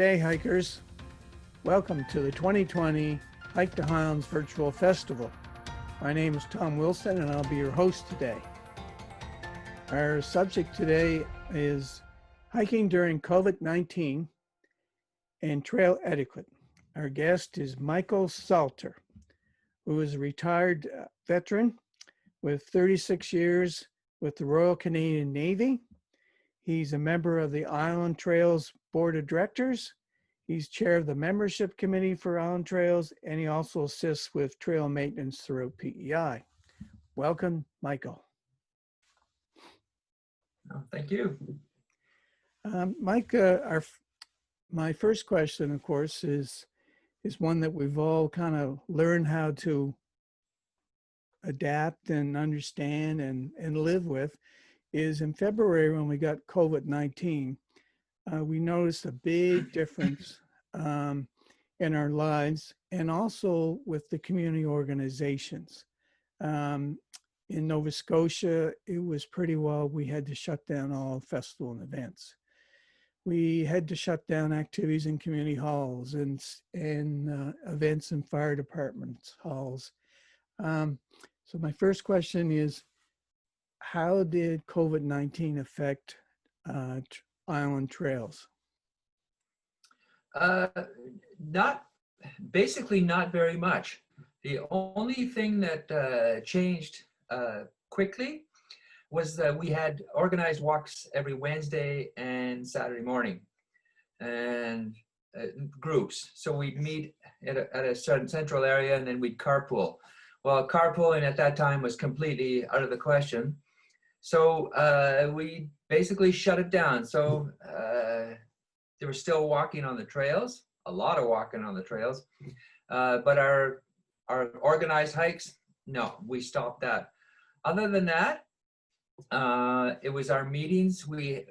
Hey hikers, welcome to the 2020 Hike the Highlands Virtual Festival. My name is Tom Wilson and I'll be your host today. Our subject today is hiking during COVID-19 and trail etiquette. Our guest is Michael Salter, who is a retired veteran with 36 years with the Royal Canadian Navy. He's a member of the Island Trails Board of Directors. He's chair of the membership committee for Island Trails, and he also assists with trail maintenance throughout PEI. Welcome, Michael. Oh, thank you. Mike, my first question, of course, is one that we've all kind of learned how to adapt and understand and live with. Is in February when we got COVID-19, we noticed a big difference in our lives and also with the community organizations. In Nova Scotia, it was pretty well, we had to shut down all festival and events. We had to shut down activities in community halls and events in fire departments halls. So my first question is, how did COVID-19 affect Island Trails? Basically not very much. The only thing that changed quickly was that we had organized walks every Wednesday and Saturday morning, and groups. So we'd meet at a certain central area, and then we'd carpool. Well, carpooling at that time was completely out of the question. So we basically shut it down. So they were still walking on the trails, a lot of walking on the trails, but our organized hikes, no, we stopped that. Other than that, it was our meetings. We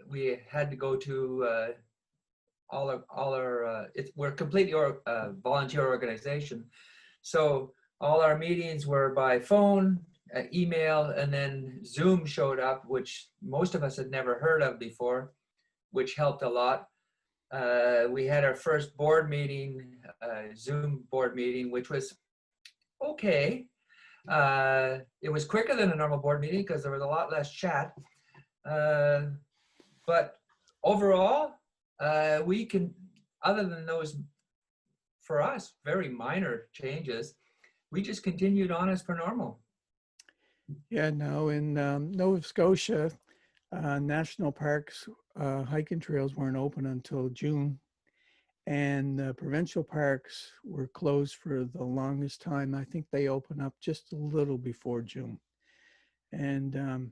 had to go to we're completely volunteer organization. So all our meetings were by phone, email, and then Zoom showed up, which most of us had never heard of before, which helped a lot. We had our first board meeting, Zoom board meeting, which was okay. It was quicker than a normal board meeting because there was a lot less chat. But overall, we can, other than those, for us, very minor changes, we just continued on as per normal. Yeah, no, in Nova Scotia, national parks, hiking trails weren't open until June, and provincial parks were closed for the longest time. I think they opened up just a little before June. And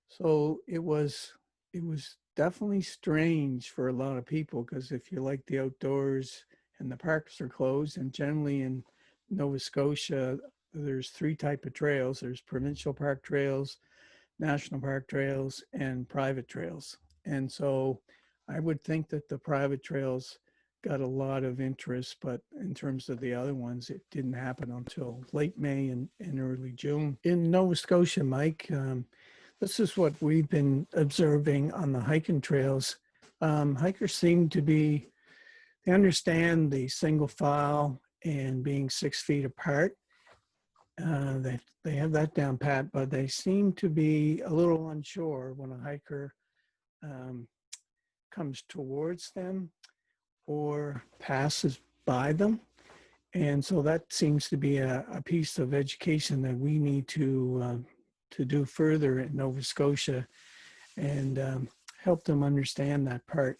so it was definitely strange for a lot of people, because if you like the outdoors and the parks are closed, and generally in Nova Scotia, there's three types of trails. There's provincial park trails, national park trails, and private trails. And so I would think that the private trails got a lot of interest, but in terms of the other ones, it didn't happen until late May and early June. In Nova Scotia, Mike, this is what we've been observing on the hiking trails. Hikers seem to they understand the single file and being 6 feet apart. They have that down pat, but they seem to be a little unsure when a hiker comes towards them or passes by them. And so that seems to be a piece of education that we need to do further in Nova Scotia and help them understand that part.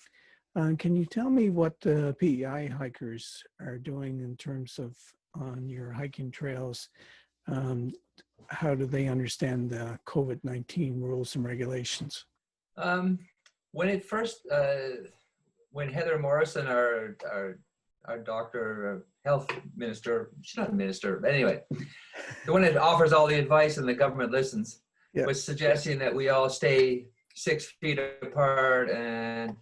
Can you tell me what the PEI hikers are doing in terms of on your hiking trails? How do they understand the COVID-19 rules and regulations? When it first, when Heather Morrison, our doctor, health minister, she's not a minister, but anyway, the one that offers all the advice and the government listens, yeah, was suggesting that we all stay 6 feet apart and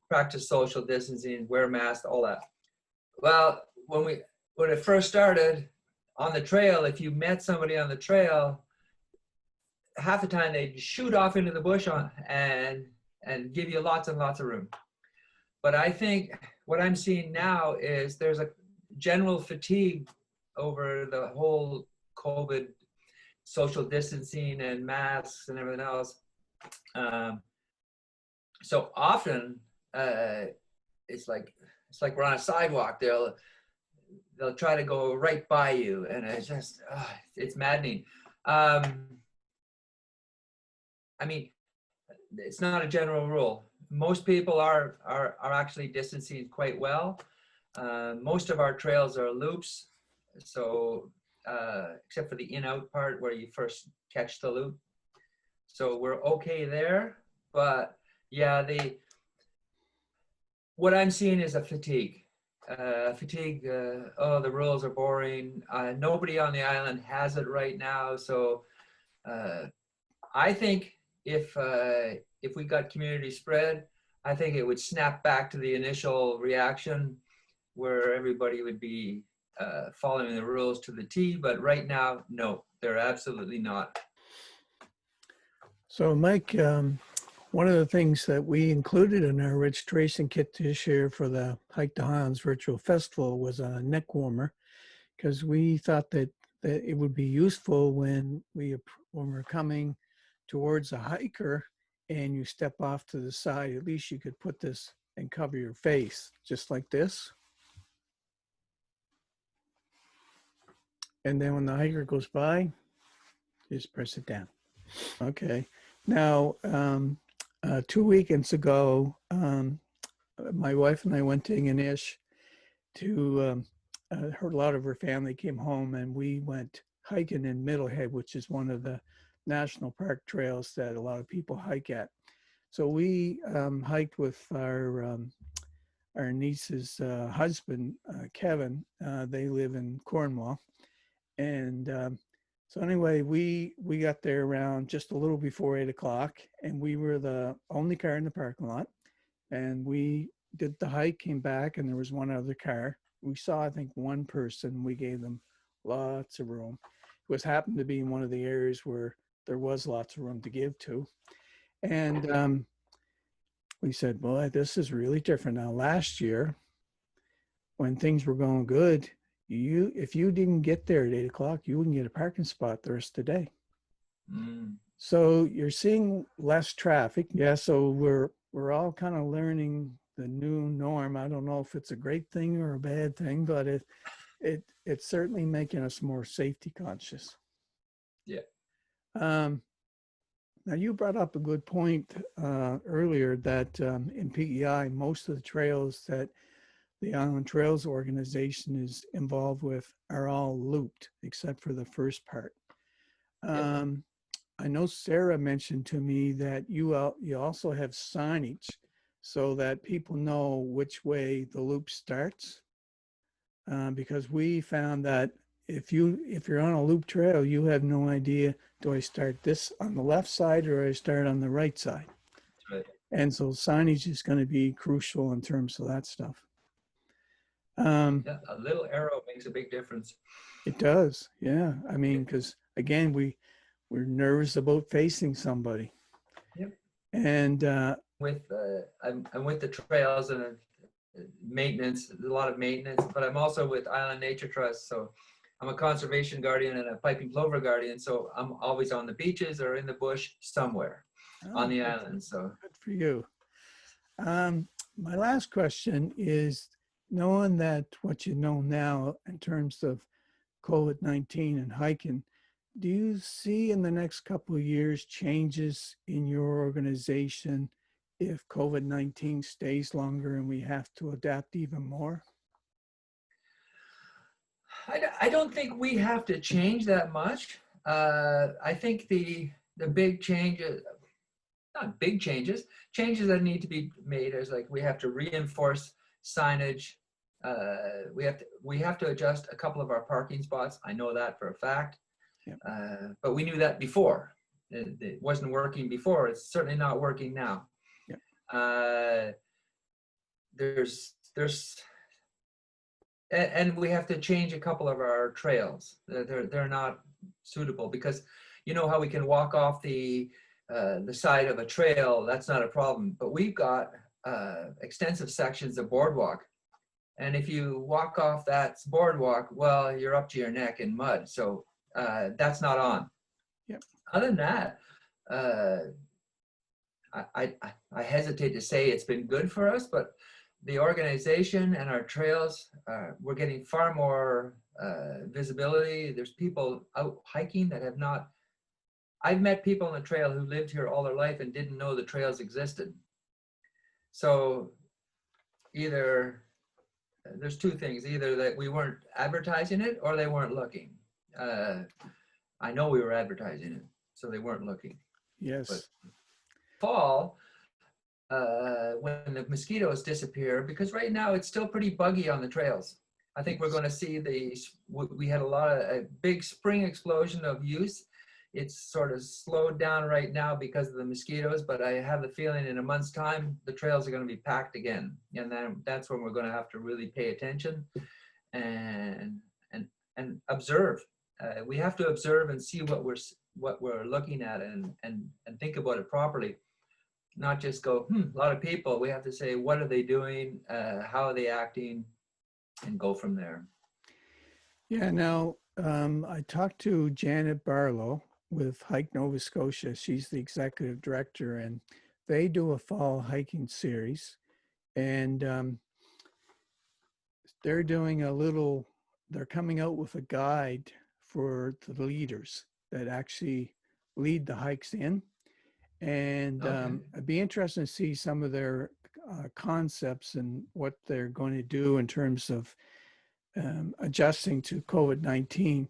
practice social distancing, wear masks, all that. Well, when it first started on the trail, if you met somebody on the trail, half the time they'd shoot off into the bush and give you lots and lots of room. But I think what I'm seeing now is there's a general fatigue over the whole COVID social distancing and masks and everything else. Um, so often it's like we're on a sidewalk. They'll try to go right by you, and it's just it's maddening. I mean, it's not a general rule. Most people are actually distancing quite well. Most of our trails are loops, so except for the in-out part where you first catch the loop. So we're okay there, but yeah, what I'm seeing is a fatigue. Oh, the rules are boring. Nobody on the island has it right now, so I think if we got community spread, I think it would snap back to the initial reaction where everybody would be following the rules to the T. But right now, no, they're absolutely not. So, Mike, one of the things that we included in our registration kit this year for the Hike the Highlands Virtual Festival was a neck warmer, because we thought that it would be useful when we're coming towards a hiker and you step off to the side. At least you could put this and cover your face, just like this. And then when the hiker goes by, just press it down. Okay. Now, 2 weekends ago, my wife and I went to Ingonish to, a lot of her family came home, and we went hiking in Middlehead, which is one of the national park trails that a lot of people hike at. So we hiked with our niece's husband, Kevin. They live in Cornwall. And so anyway, we got there around just a little before 8 o'clock, and we were the only car in the parking lot. And we did the hike, came back, and there was one other car. We saw, I think, one person. We gave them lots of room. It was happened to be in one of the areas where there was lots of room to give to. And we said, boy, this is really different. Now, last year, when things were going good, if you didn't get there at 8 o'clock, you wouldn't get a parking spot the rest of the day. So you're seeing less traffic. Yeah, so we're all kind of learning the new norm. I don't know if it's a great thing or a bad thing, but it's certainly making us more safety conscious. Yeah. Now you brought up a good point earlier that in PEI, most of the trails that the Island Trails organization is involved with are all looped, except for the first part. I know Sarah mentioned to me that you also have signage so that people know which way the loop starts. Because we found that if you're on a loop trail, you have no idea, do I start this on the left side or I start on the right side? That's right. And so signage is going to be crucial in terms of that stuff. Yeah, a little arrow makes a big difference. It does, yeah. I mean, because again, we're nervous about facing somebody. Yep. And I'm with the trails and maintenance, a lot of maintenance, but I'm also with Island Nature Trust. So I'm a conservation guardian and a piping plover guardian. So I'm always on the beaches or in the bush somewhere on the island. So good for you. My last question is, knowing that what you know now in terms of COVID-19 and hiking, do you see in the next couple of years changes in your organization if COVID-19 stays longer and we have to adapt even more? I don't think we have to change that much. I think the big changes, not big changes that need to be made is like we have to reinforce signage. We have to adjust a couple of our parking spots. I know that for a fact. Yep. But we knew that before. It wasn't working before. It's certainly not working now. Yep. And we have to change a couple of our trails. They're not suitable because you know how we can walk off the side of a trail. That's not a problem. But we've got extensive sections of boardwalk. And if you walk off that boardwalk, well, you're up to your neck in mud. So that's not on. Yep. Other than that, I hesitate to say it's been good for us, but the organization and our trails, we're getting far more visibility. There's people out hiking that have not, I've met people on the trail who lived here all their life and didn't know the trails existed. So either, there's two things, either that we weren't advertising it or they weren't looking. I know we were advertising it, so they weren't looking. Yes. But fall, when the mosquitoes disappear, because right now it's still pretty buggy on the trails. I think we're going to see we had a big spring explosion of use. It's sort of slowed down right now because of the mosquitoes, but I have the feeling in a month's time, the trails are going to be packed again. And then that's when we're going to have to really pay attention and observe. We have to observe and see what we're looking at and think about it properly. Not just go, a lot of people. We have to say, what are they doing? How are they acting? And go from there. Yeah, now I talked to Janet Barlow with Hike Nova Scotia. She's the executive director, and they do a fall hiking series. And they're doing they're coming out with a guide for the leaders that actually lead the hikes in. And I'd be interested to see some of their concepts and what they're going to do in terms of adjusting to COVID-19.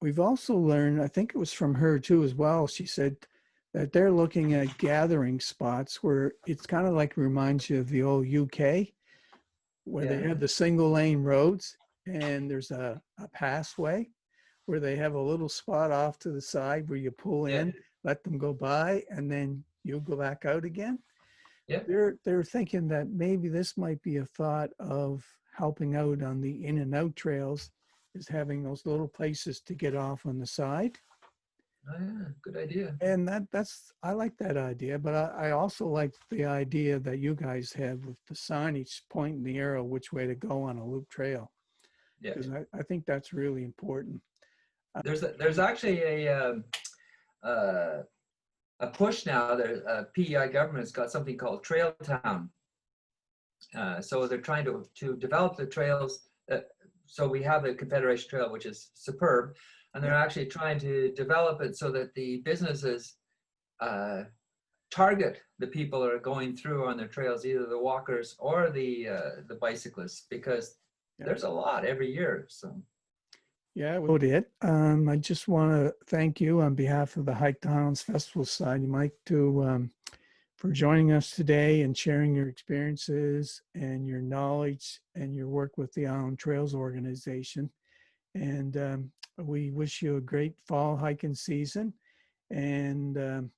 We've also learned, I think it was from her too as well, she said that they're looking at gathering spots where it's kind of like reminds you of the old UK, where they have the single lane roads and there's a passway where they have a little spot off to the side where you pull in, let them go by, and then you go back out again. Yeah. They're thinking that maybe this might be a thought of helping out on the in and out trails, is having those little places to get off on the side. Oh yeah, good idea. And I like that idea, but I also like the idea that you guys have with the signage pointing the arrow which way to go on a loop trail. Yeah. Because I think that's really important. There's actually a push now. The PEI government's got something called Trail Town. So they're trying to develop the trails. So we have the Confederation Trail, which is superb, and they're actually trying to develop it so that the businesses target the people that are going through on their trails, either the walkers or the bicyclists, because there's a lot every year. So. Yeah, we did. I just want to thank you on behalf of the Hike to Highlands Festival Society, Mike, for joining us today and sharing your experiences and your knowledge and your work with the Island Trails organization. And we wish you a great fall hiking season. And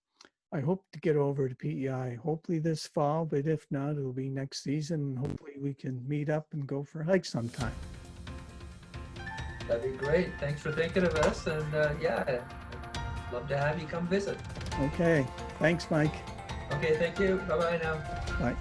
I hope to get over to PEI, hopefully this fall, but if not, it'll be next season. Hopefully we can meet up and go for a hike sometime. That'd be great. Thanks for thinking of us. And I'd love to have you come visit. Okay. Thanks, Mike. Okay, thank you. Bye-bye now. Bye.